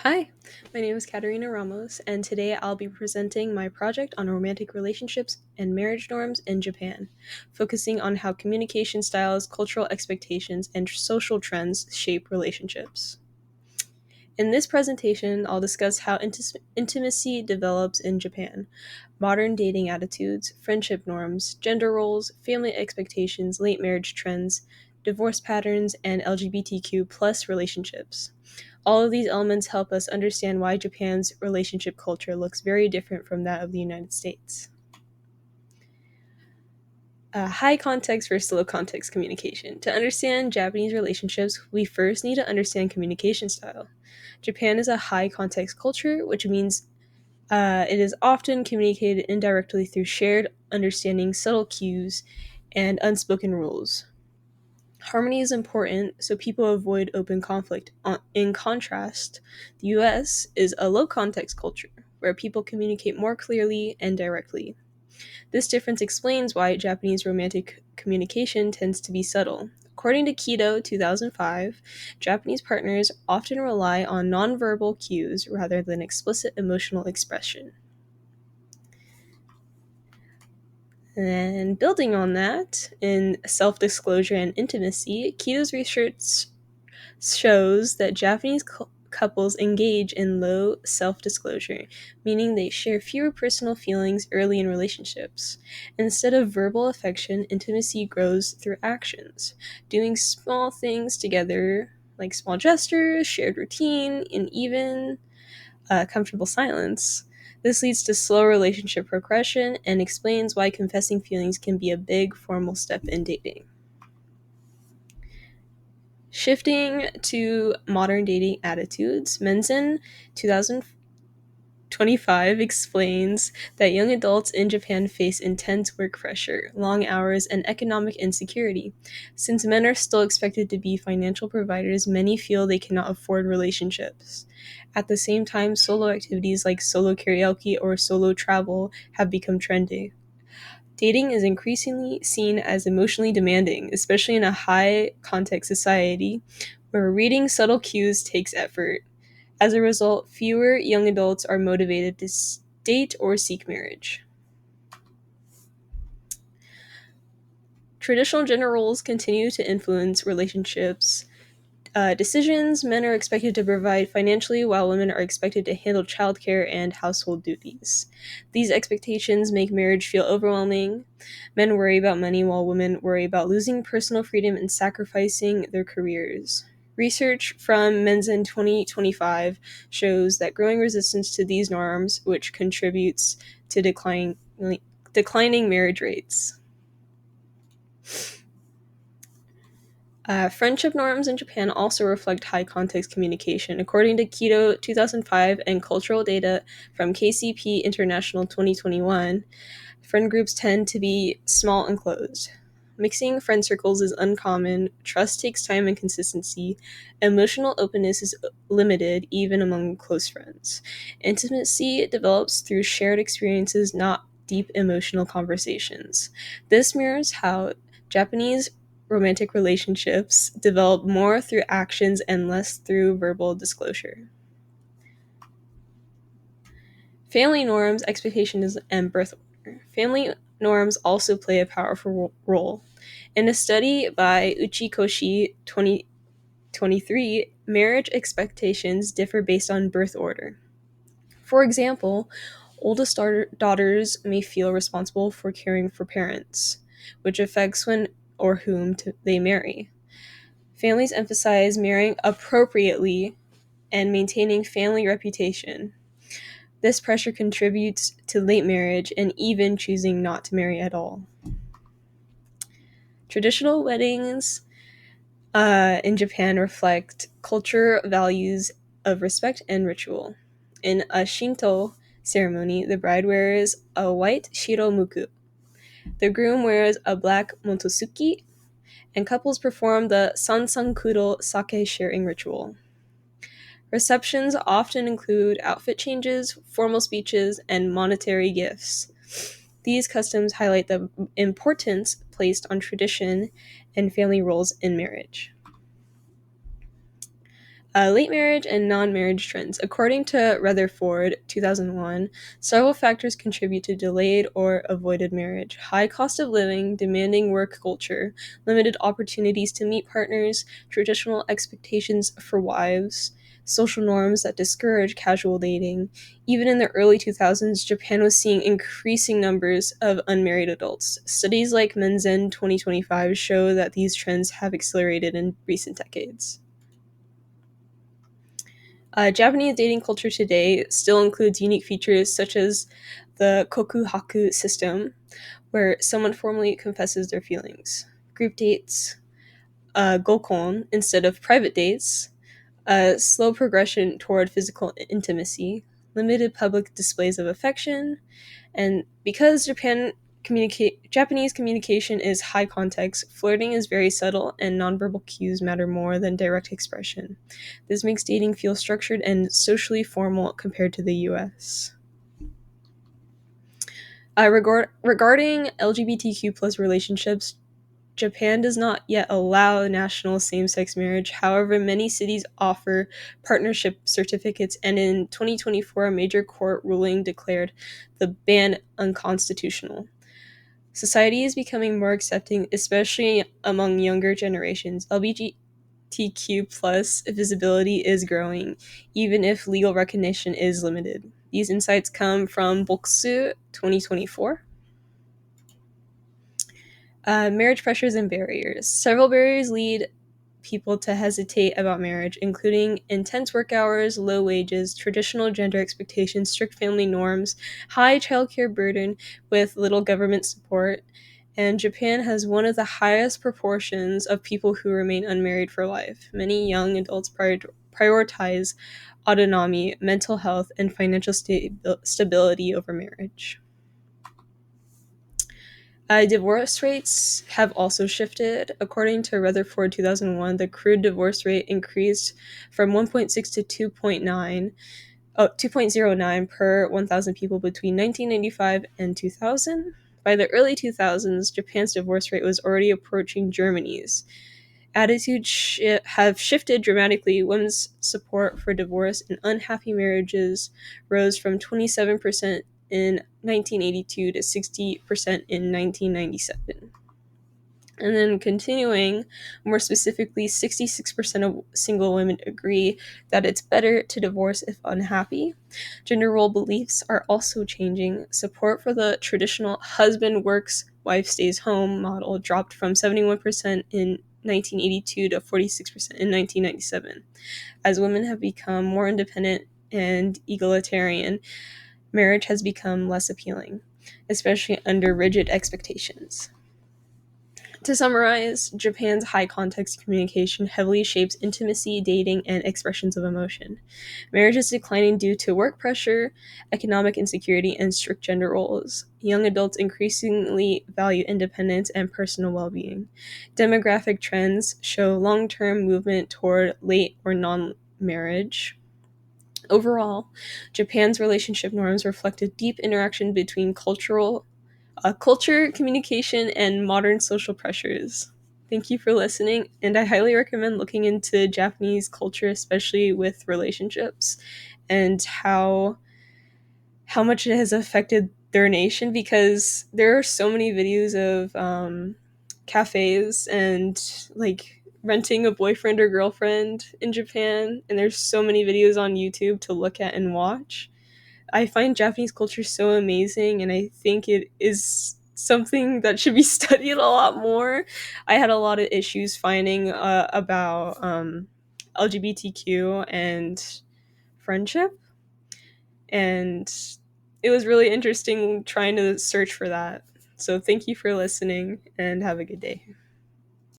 Hi, my name is Katarina Ramos, and today I'll be presenting my project on romantic relationships and marriage norms in Japan, focusing on how communication styles, cultural expectations, and social trends shape relationships. In this presentation, I'll discuss how intimacy develops in Japan, modern dating attitudes, friendship norms, gender roles, family expectations, late marriage trends, divorce patterns, and LGBTQ plus relationships. All of these elements help us understand why Japan's relationship culture looks very different from that of the United States. High context versus low context communication. To understand Japanese relationships, we first need to understand communication style. Japan is a high context culture, which means it is often communicated indirectly through shared understanding, subtle cues, and unspoken rules. Harmony is important so people avoid open conflict. In contrast, the US is a low context culture where people communicate more clearly and directly. This difference explains why Japanese romantic communication tends to be subtle. According to Kido 2005, Japanese partners often rely on nonverbal cues rather than explicit emotional expression. And building on that, in self disclosure and intimacy, Kido's research shows that Japanese couples engage in low self disclosure, meaning they share fewer personal feelings early in relationships. Instead of verbal affection, intimacy grows through actions, doing small things together, like small gestures, shared routine, and even comfortable silence. This leads to slow relationship progression and explains why confessing feelings can be a big formal step in dating. Shifting to modern dating attitudes, Menzen 2025 explains that young adults in Japan face intense work pressure, long hours, and economic insecurity. Since men are still expected to be financial providers, many feel they cannot afford relationships. At the same time, solo activities like solo karaoke or solo travel have become trendy. Dating is increasingly seen as emotionally demanding, especially in a high context society where reading subtle cues takes effort. As a result, fewer young adults are motivated to date or seek marriage. Traditional gender roles continue to influence relationships. Decisions: men are expected to provide financially, while women are expected to handle childcare and household duties. These expectations make marriage feel overwhelming. Men worry about money, while women worry about losing personal freedom and sacrificing their careers. Research from Menzen 2025 shows that growing resistance to these norms, which contributes to declining marriage rates. Friendship norms in Japan also reflect high context communication. According to Keto 2005 and cultural data from KCP International 2021, friend groups tend to be small and closed. Mixing friend circles is uncommon, trust takes time and consistency, emotional openness is limited even among close friends. Intimacy develops through shared experiences, not deep emotional conversations. This mirrors how Japanese romantic relationships develop more through actions and less through verbal disclosure. Family norms, expectations, and birth order. Family norms also play a powerful role. In a study by Uchikoshi 2023, marriage expectations differ based on birth order. For example, oldest daughters may feel responsible for caring for parents, which affects when or whom they marry. Families emphasize marrying appropriately and maintaining family reputation. This pressure contributes to late marriage and even choosing not to marry at all. Traditional weddings in Japan reflect culture values of respect and ritual. In a Shinto ceremony, the bride wears a white shiromuku. The groom wears a black motosuki, and couples perform the sansankuro sake sharing ritual. Receptions often include outfit changes, formal speeches, and monetary gifts. These customs highlight the importance placed on tradition and family roles in marriage. Late marriage and non-marriage trends. According to Retherford, 2001, several factors contribute to delayed or avoided marriage. High cost of living, demanding work culture, limited opportunities to meet partners, traditional expectations for wives, social norms that discourage casual dating. Even in the early 2000s, Japan was seeing increasing numbers of unmarried adults. Studies like Menzen 2025 show that these trends have accelerated in recent decades. Japanese dating culture today still includes unique features such as the kokuhaku system, where someone formally confesses their feelings, group dates, gokon instead of private dates, slow progression toward physical intimacy, limited public displays of affection, and because Japanese communication is high context, flirting is very subtle and nonverbal cues matter more than direct expression. This makes dating feel structured and socially formal compared to the US. Regarding LGBTQ plus relationships, Japan does not yet allow national same sex marriage. However, many cities offer partnership certificates, and in 2024, a major court ruling declared the ban unconstitutional. Society is becoming more accepting, especially among younger generations. LGBTQ plus visibility is growing, even if legal recognition is limited. These insights come from Bokksu 2024. Marriage pressures and barriers. Several barriers lead people to hesitate about marriage, including intense work hours, low wages, traditional gender expectations, strict family norms, high childcare burden with little government support. And Japan has one of the highest proportions of people who remain unmarried for life. Many young adults prioritize autonomy, mental health, and financial stability over marriage. Divorce rates have also shifted. According to Retherford 2001, the crude divorce rate increased from 1.6 to 2.09 per 1,000 people between 1995 and 2000. By the early 2000s, Japan's divorce rate was already approaching Germany's. Attitudes have shifted dramatically. Women's support for divorce and unhappy marriages rose from 27% in 1982 to 60% in 1997. And then continuing, more specifically, 66% of single women agree that it's better to divorce if unhappy. Gender role beliefs are also changing. Support for the traditional husband works, wife stays home model dropped from 71% in 1982 to 46% in 1997. As women have become more independent and egalitarian, marriage has become less appealing, especially under rigid expectations. To summarize, Japan's high context communication heavily shapes intimacy, dating, and expressions of emotion. Marriage is declining due to work pressure, economic insecurity, and strict gender roles. Young adults increasingly value independence and personal well being. Demographic trends show long term movement toward late or non marriage. Overall, Japan's relationship norms reflect a deep interaction between culture, communication, and modern social pressures. Thank you for listening, and I highly recommend looking into Japanese culture, especially with relationships and how much it has affected their nation. Because there are so many videos of cafes and like renting a boyfriend or girlfriend in Japan, and there's so many videos on YouTube to look at and watch. I find Japanese culture so amazing, and I think it is something that should be studied a lot more. I had a lot of issues finding about LGBTQ and friendship, and it was really interesting trying to search for that. So thank you for listening, and have a good day.